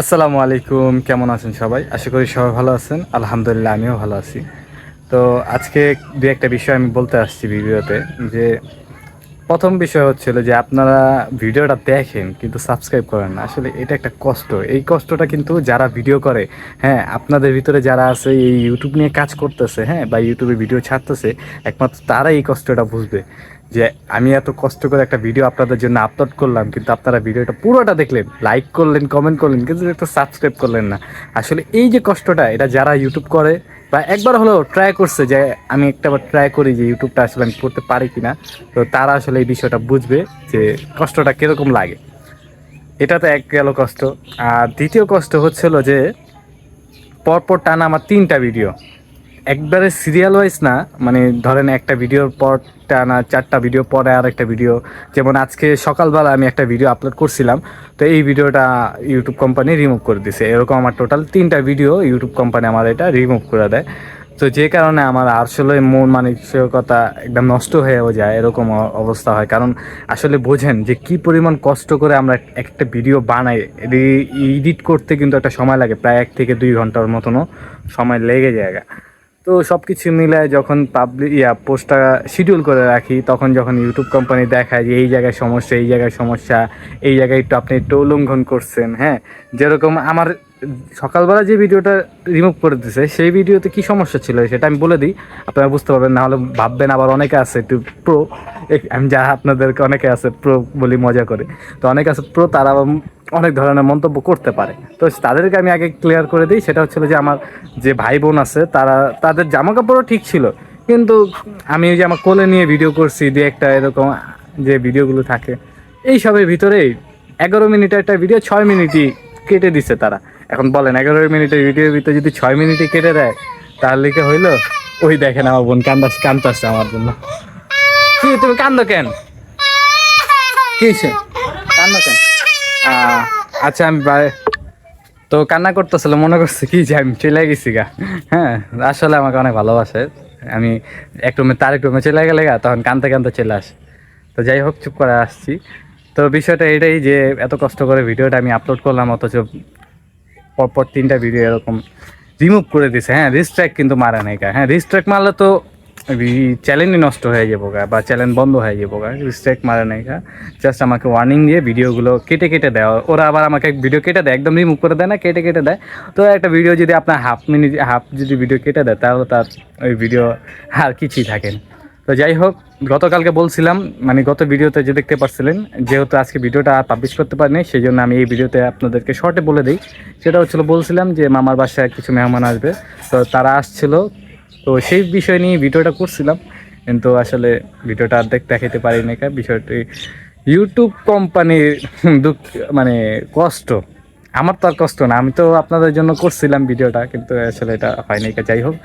আসসালামু আলাইকুম, কেমন আছেন সবাই? আশা করি সবাই ভালো আছেন। আলহামদুলিল্লাহ আমিও ভালো আছি। তো আজকে দু একটা বিষয় আমি বলতে আসছি ভিডিওতে, যে প্রথম বিষয় হচ্ছিল যে আপনারা ভিডিওটা দেখেন কিন্তু সাবস্ক্রাইব করেন না। আসলে এটা একটা কষ্ট। এই কষ্টটা কিন্তু যারা ভিডিও করে, হ্যাঁ, আপনাদের ভিতরে যারা আছে এই ইউটিউব নিয়ে কাজ করতেছে, হ্যাঁ, বা ইউটিউবে ভিডিও ছাড়তেছে, একমাত্র তারা এই কষ্টটা বুঝবে। যে আমি এত কষ্ট করে একটা ভিডিও আপনাদের জন্য আপলোড করলাম, কিন্তু আপনারা ভিডিওটা পুরোটা দেখলেন, লাইক করলেন, কমেন্ট করলেন, কিন্তু একটা সাবস্ক্রাইব করলেন না। আসলে এই যে কষ্টটা, এটা যারা ইউটিউব করে বা একবার হলেও ট্রাই করছে, যে আমি একটাবার ট্রাই করি যে ইউটিউবটা আসলে আমি করতে পারি কিনা, তো তারা আসলে এই বিষয়টা বুঝবে যে কষ্টটা কীরকম লাগে। এটা তো এক গেল কষ্ট। আর দ্বিতীয় কষ্ট হচ্ছিল যে পরপর টানা আমার 3টা ভিডিও, একবারে সিরিয়াল ওয়াইজ না, মানে ধরেন একটা ভিডিওর পর টানা 4টা ভিডিও পরে আর একটা ভিডিও। যেমন আজকে সকালবেলা আমি একটা ভিডিও আপলোড করছিলাম, তো এই ভিডিওটা ইউটিউব কোম্পানি রিমুভ করে দিছে। এরকম আমার টোটাল 3টা ভিডিও ইউটিউব কোম্পানি আমার এটা রিমুভ করে দেয়। তো যে কারণে আমার আসলে মন মানসিকতা একদম নষ্ট হয়েও যায়, এরকম অবস্থা হয়। কারণ আসলে বোঝেন যে কি পরিমাণ কষ্ট করে আমরা একটা ভিডিও বানাই, এডিট করতে কিন্তু একটা সময় লাগে, প্রায় 1 থেকে 2 ঘন্টার মতনও সময় লেগে যায়। তো সব কিছু মিলায় যখন পোস্টটা শিডিউল করে রাখি, তখন যখন ইউটিউব কোম্পানি দেখায় যে এই জায়গায় সমস্যা, এই জায়গায় সমস্যা, এই জায়গায় একটু আপনি একটু উল্লঙ্ঘন করছেন, হ্যাঁ, যেরকম আমার সকালবেলা যে ভিডিওটা রিমুভ করে দিছে, সেই ভিডিওতে কি সমস্যা ছিল সেটা আমি বলে দিই, আপনারা বুঝতে পারবেন। না হলে ভাববেন আবার অনেকে আছে একটু প্রো, আমি যা আপনাদেরকে অনেকে আছে প্রো বলি মজা করে, তো অনেকে আছে প্রো, তারা অনেক ধরনের মন্তব্য করতে পারে। তো তাদেরকে আমি আগে ক্লিয়ার করে দিই। সেটা হচ্ছিল যে আমার যে ভাই বোন আছে, তাদের জামা কাপড়ও ঠিক ছিল, কিন্তু আমি ওই যে আমার কোলে নিয়ে ভিডিও করছি, দিয়ে একটা এরকম যে ভিডিওগুলো থাকে, এইসবের ভিতরেই 11 মিনিটের একটা ভিডিও 6 মিনিটই কেটে দিচ্ছে তারা। এখন বলেন, 11 মিনিটের ভিডিওর ভিতরে যদি 6 মিনিটই কেটে দেয়, তাহলে কি হইলো? ওই দেখেন আমার বোন কান্দাচ্ছে আমার জন্য। কি তুমি কান্দো কেন? কি হয়েছে? কান্দো কেন? আচ্ছা, তো কান্না করতেছিল, মনে করছে কি যে আমি চলে গেছি গা। হ্যাঁ, আসলে আমাকে অনেক ভালোবাসে। আমি এক রুমে তার এক রুমে চলে গেলে গা, তখন কানতে কানতে চলে আসে। তো যাই হোক, চুপ করে আসছি। তো বিষয়টা এটাই যে এত কষ্ট করে ভিডিওটা আমি আপলোড করলাম, অথচ পরপর 3টা ভিডিও এরকম রিমুভ করে দিছে। হ্যাঁ, রিস্ট্রাইক কিন্তু মারে নাই গা। হ্যাঁ, রিস্ট্রাইক মারলে তো চ্যানেলই নষ্ট হয়ে যাবো গা, বা চ্যানেল বন্ধ হয়ে যাবো গা। রিস্ট্রাইক মারে নাই গা, জাস্ট আমাকে ওয়ার্নিং দিয়ে ভিডিওগুলো কেটে কেটে দেয়। ওরা আবার আমাকে ভিডিও কেটে দেয়, একদম রিমুভ করে দেয় না, কেটে কেটে দেয়। তো একটা ভিডিও যদি আপনার হাফ যদি ভিডিও কেটে দেয়, তাহলে তার ওই ভিডিও আর কিছুই থাকে না। তো যাই হোক, গতকালকে বলছিলাম, মানে গত ভিডিওতে যে দেখতে পাচ্ছিলেন, যেহেতু আজকে ভিডিওটা পাবলিশ করতে পারিনি, সেই জন্য আমি এই ভিডিওতে আপনাদেরকে শর্টে বলে দিই। সেটা হচ্ছিলো, বলছিলাম যে মামার বাসায় কিছু মেহমান আসবে, তো তারা আসছিল, তো সেই বিষয় নিয়ে ভিডিওটা করছিলাম। কিন্তু আসলে ভিডিওটা অর্ধেক দেখাতে পারিনি, বিষয়টি ইউটিউব কোম্পানির দুঃখ, মানে কষ্ট। আমার তো আর কষ্ট না, আমি তো আপনাদের জন্য করছিলাম ভিডিওটা, কিন্তু আসলে এটা হয়নি। যাই হোক,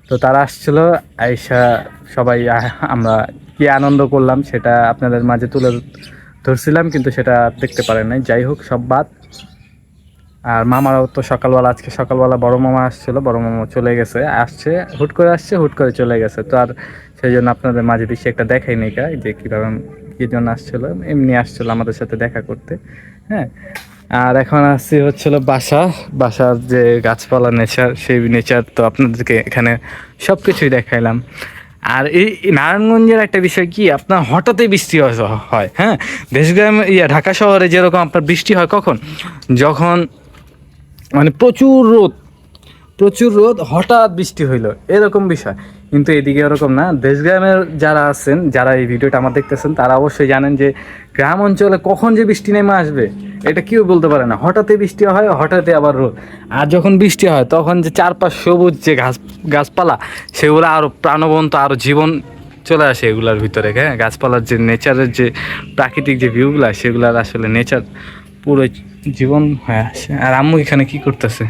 তো তারা আসছিল, আইসা সবাই আমরা কি আনন্দ করলাম সেটা আপনাদের মাঝে তুলে ধরছিলাম, কিন্তু সেটা দেখতে পারেন নাই। যাই হোক, সব বাদ। আর মামারাও তো আজকে সকালবেলা বড় মামা আসছিল, বড় মামা চলে গেছে, হুট করে আসছে, হুট করে চলে গেছে। তো আর সেই জন্য আপনাদের মাঝে বেশি একটা দেখাই নেই যে কীভাবে কী জন্য আসছিল। এমনি আসছিল আমাদের সাথে দেখা করতে। হ্যাঁ, আর এখন আসছি হচ্ছিল বাসার যে গাছপালা নেচার, সেই নেচার তো আপনাদেরকে এখানে সব কিছুই দেখাইলাম। আর এই নারায়ণগঞ্জের একটা বিষয় কি, আপনার হঠাৎই বৃষ্টি হয়। হ্যাঁ, দেশগ্রাম ঢাকা শহরে যেরকম আপনার বৃষ্টি হয় কখন, যখন মানে প্রচুর রোদ হঠাৎ বৃষ্টি হইলো, এরকম বিষয়। কিন্তু এদিকে এরকম না। দেশগ্রামের যারা আছেন, যারা এই ভিডিওটা আমার দেখতেছেন, তারা অবশ্যই জানেন যে গ্রাম অঞ্চলে কখন যে বৃষ্টি নেমে আসবে এটা কেউ বলতে পারে না। হঠাৎই বৃষ্টি হয়, হঠাৎই আবার রোদ। আর যখন বৃষ্টি হয়, তখন যে চারপাশ সবুজ যে গাছপালা, সেগুলো আরও প্রাণবন্ত, আরও জীবন চলে আসে এগুলার ভিতরে। হ্যাঁ, গাছপালার যে নেচারের যে প্রাকৃতিক যে ভিউগুলা, সেগুলার আসলে নেচার পুরো জীবন হয়ে আসে। আর আম্মু এখানে কি করতেছে?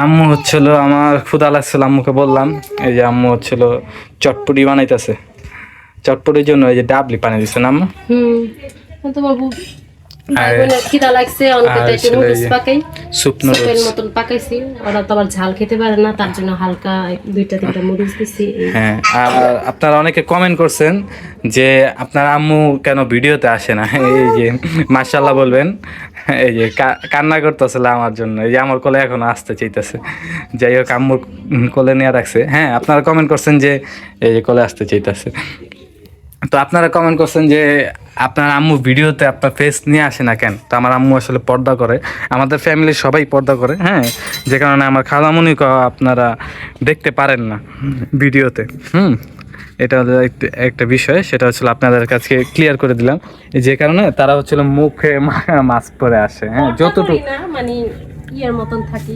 আম্মু হচ্ছিল, আমার ক্ষুধা লাগছিল, আম্মুকে বললাম, এই যে আম্মু হচ্ছিল চটপটি বানাইতেছে। চটপটির জন্য এই যে ডাবলি পানি দিচ্ছে না আম্মু? তো বাবু ভাই বোনের খিদা লাগছে অনেকে তো একটু নুডলস পাকাই স্যুপ সুপের মতন পাকাইছি। ওরা তো আবার ঝাল খেতে পারে না, তার জন্য হালকা 2-3টা নুডলস দিছি। হ্যাঁ, আর আপনারা অনেকে কমেন্ট করছেন যে আপনার আম্মু কেন ভিডিওতে আসে না। এই যে মাশাআল্লাহ বলবেন, এই যে কান্না করতেছিল আমার জন্য, এই যে আমার কোলে এখনো আসতে চাইতেছে। যাই হোক, আম্মুর কোলে নিয়ে রাখছে। হ্যাঁ, আপনারা কমেন্ট করছেন যে এই যে কোলে আসতে চাইতেছে। তো আপনারা কমেন্ট করছেন যে আপনার আম্মু ভিডিওতে আপনার ফেস নিয়ে আসে না কেন। তো আমার আম্মু আসলে পর্দা করে, আমাদের ফ্যামিলির সবাই পর্দা করে। হ্যাঁ, যে কারণে আমার খালামুনিকে আপনারা দেখতে পারেন না ভিডিওতে। এটা হলো একটা বিষয়, সেটা হচ্ছিল আপনাদের কাছে ক্লিয়ার করে দিলাম। যে কারণে তারা হচ্ছিল মুখে মাস্ক পরে আসে। হ্যাঁ, যতটুকু মানে ইয়ার মতন থাকি,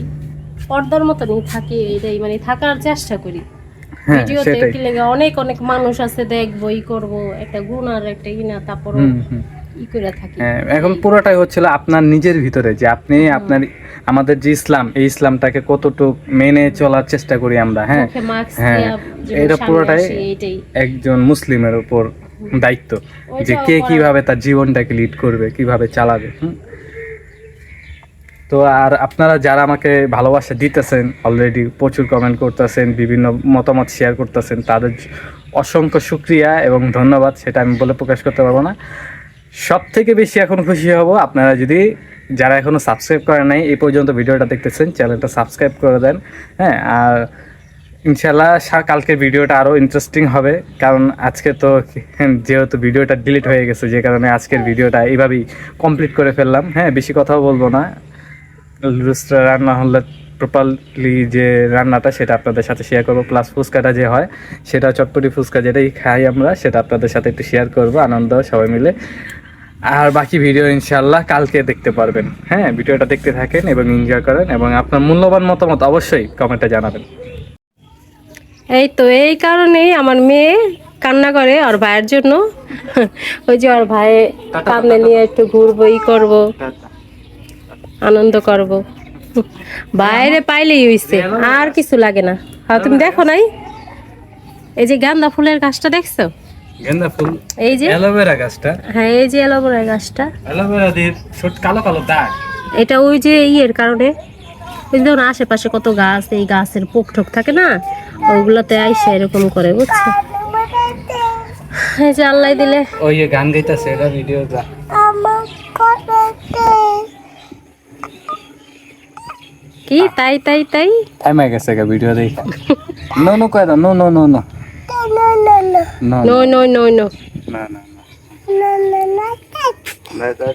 পর্দার মতনই থাকি, এটাই মানে থাকার চেষ্টা করি। ভিডিওতে কি লাগে অনেক অনেক মানুষ আছে, দেখবো ই করবো, একটা গুনার একটা ইনা, তারপর ই করে থাকি। এখন পুরোটাই হচ্ছিল আপনার নিজের ভিতরে, যে আপনি আপনার আমাদের যে ইসলাম, এই ইসলামটাকে কতটুকু মেনে চলার চেষ্টা করি আমরা। হ্যাঁ হ্যাঁ, এটা পুরোটাই একজন মুসলিমের উপর দায়িত্ব, যে কে কিভাবে তার জীবনটাকে লিড করবে, কিভাবে চালাবে। তো আর আপনারা যারা আমাকে ভালোবাসা দিতেছেন, অলরেডি প্রচুর কমেন্ট করতেছেন, বিভিন্ন মতামত শেয়ার করতেছেন, তাদের অসংখ্য শুকরিয়া এবং ধন্যবাদ। সেটা আমি বলে প্রকাশ করতে পারবো না। সব থেকে বেশি এখন খুশি হব আপনারা যদি, যারা এখনও সাবস্ক্রাইব করেন নাই, এই পর্যন্ত ভিডিওটা দেখতেছেন, চ্যানেলটা সাবস্ক্রাইব করে দেন। হ্যাঁ, আর ইনশাল্লাহ কালকের ভিডিওটা আরও ইন্টারেস্টিং হবে, কারণ আজকে তো যেহেতু ভিডিওটা ডিলিট হয়ে গেছে, যে কারণে আজকের ভিডিওটা এইভাবেই কমপ্লিট করে ফেললাম। হ্যাঁ, বেশি কথাও বলবো না। লুডুসটা রান্না হলে প্রপারলি যে রান্নাটা, সেটা আপনাদের সাথে শেয়ার করবো। প্লাস ফুচকাটা যে হয়, সেটা চটপটি ফুচকা যেটাই খাই আমরা, সেটা আপনাদের সাথে একটু শেয়ার করবো, আনন্দ সবাই মিলে। আর বাকি ভিডিও ইনশাল্লাহ কালকে দেখতে পারবেন। হ্যাঁ, ভিডিওটা দেখতে থাকেন এবং এনজয় করেন, এবং আপনার মূল্যবান মতামত অবশ্যই কমেন্টে জানাবেন। এই তো এই কারণেই আমার মেয়ে কান্না করে ওর ভাইয়ের জন্য। ওই যে ওর ভাই কান্না নিয়ে একটু ঘুরবো, ই করবো, আনন্দ করব। বাইরে পাইলেই হইছে, আর কিছু লাগে না। হ্যাঁ, তুমি দেখো নাই এই যে গাঁদা ফুলের গাছটা দেখছো? গেন্দা ফুল, এই যে অ্যালোভেরা গাছটা। হ্যাঁ, এই যে অ্যালোভেরা গাছটা, অ্যালোভেরা দিয়ে ছোট কালো কালো দাগ। এটা ওই যে ইয়ের কারণে, ওই ধরুন আশেপাশে কত গাছ, এই গাছের পোক ঠোক থাকে না, ওইগুলোতে আইসা এরকম করে, বুঝছো? এই যে আল্লাহ দিলে ওই যে গান গাইতেছে, এটা ভিডিও কি তাই তাই তাই টাইম হয়ে গেছে ভিডিও দেখি। নো নো কয় দাও, no no no no no no no no না না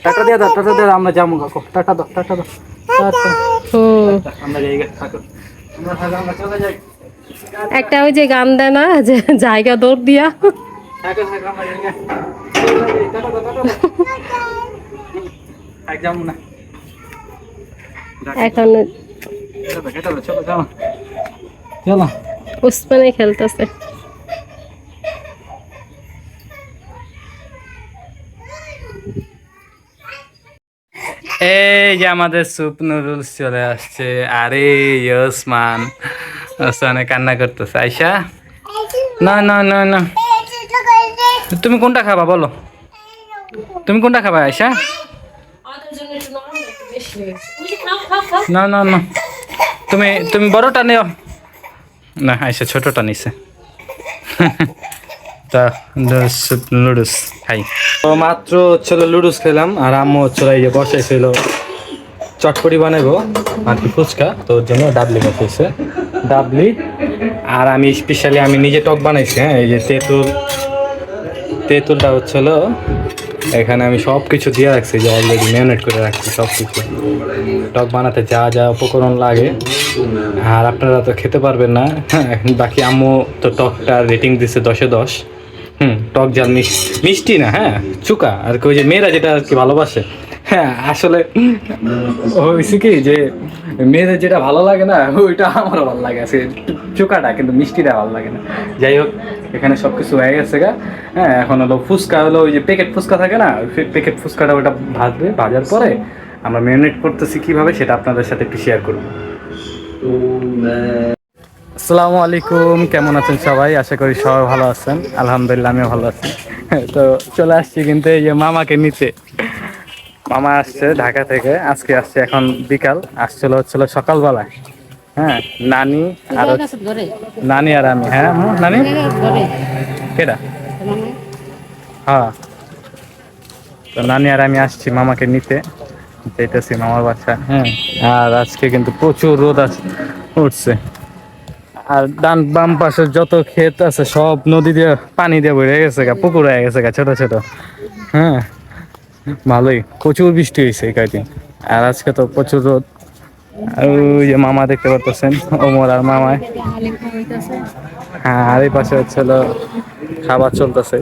টাটা দিয়ে দাও, টাটা দিয়ে দাও, আমরা যাবো। কাকু টাটা দাও, টাটা দাও, আমরা যাই, থাকো আমরা, থাকো আমরা চলে যাই। একটা ওই যে গান দেয় না, যে জায়গা দৌড় দিয়া, থাকো থাকো আমরা যাই, টাটা দাও, টাটা দাও, এক যাবো না এখন চলো চলো চলো। উসমানে খেলতেছে। এই যে আমাদের স্যুপ নুডলস চলে আসছে। আরে ওসমানে কান্না করতেছে। আয়শা, না না না না, তুমি কোনটা খাবা বলো, তুমি কোনটা খাবা আয়শা? না না না, তুমি তুমি বড়টা নিও না, আয়শা ছোটটা নিছে। তা লুডুস খাই। তো মাত্র হচ্ছিল লুডুস খেলাম, আর আম্মু হচ্ছিল এই যে বসাইছিল চটপটি বানাবো আর কি ফুচকা, তো ওর জন্য ডাবলি বসাইছে, ডাবলি। আর আমি স্পেশালি আমি নিজে টক বানাইছি। হ্যাঁ, এই যে তেঁতুলটা হচ্ছিল, এখানে আমি সব কিছু দিয়ে রাখছি, যে অলরেডি ম্যারিনেট করে রাখছি সব কিছু। টক বানাতে যা যা উপকরণ লাগে, আর আপনারা তো খেতে পারবেন না। হ্যাঁ, বাকি আম্মু তো টকটা রেটিং দিচ্ছে 10-এ 10। টক ঝাল মিষ্টি না, হ্যাঁ চুকা আর কি, ওই যে মেয়েরা যেটা আর কি ভালোবাসে। হ্যাঁ, আসলে হয়েছে কি, যে মেয়েদের যেটা ভালো লাগে না, ওইটা আমারও ভালো লাগে আছে, চুকাটা, কিন্তু মিষ্টিটা ভালো লাগে না। যাই হোক, এখানে সব কিছু হয়ে গেছে গা। হ্যাঁ, এখন হলো ফুচকা, হলো ওই যে প্যাকেট ফুচকা থাকে না, প্যাকেট ফুচকাটা ওটা ভাজবে, ভাজার পরে আমরা ম্যারিনেট করতেছি কীভাবে, সেটা আপনাদের সাথে একটু শেয়ার করবো। আসসালামু আলাইকুম, কেমন আছেন সবাই? আশা করি সবাই ভালো আছেন। আলহামদুলিল্লাহ আমিও ভালো আছি। তো চলে আসছি কিন্তু এই যে মামাকে নিতে, মামা আসছে ঢাকা থেকে, আজকে আসছে এখন বিকাল, হচ্ছিল সকালবেলায়। হ্যাঁ, নানি আর নানি আর আমি। হ্যাঁ নানি কেডা? হ্যাঁ, তো নানি আর আমি আসছি মামাকে নিতে, যেতেছি মামার বাসা। হ্যাঁ, আর আজকে কিন্তু প্রচুর রোদ উঠছে। আর ডান বাম পাশে যত ক্ষেত আছে সব নদী দিয়ে পানি দিয়ে ভরে গেছে গা, পুকুর হয়ে গেছে গা ছোট ছোট। হ্যাঁ, ভালোই প্রচুর বৃষ্টি হয়েছে এই কয়দিন। আর আজকে তো প্রচুর রোদ। আর ওই যে মামা দেখতে পাচ্ছেন, ওমর আর মামায়। হ্যাঁ, আর এই পাশে হচ্ছিল খাবার চলতেছে।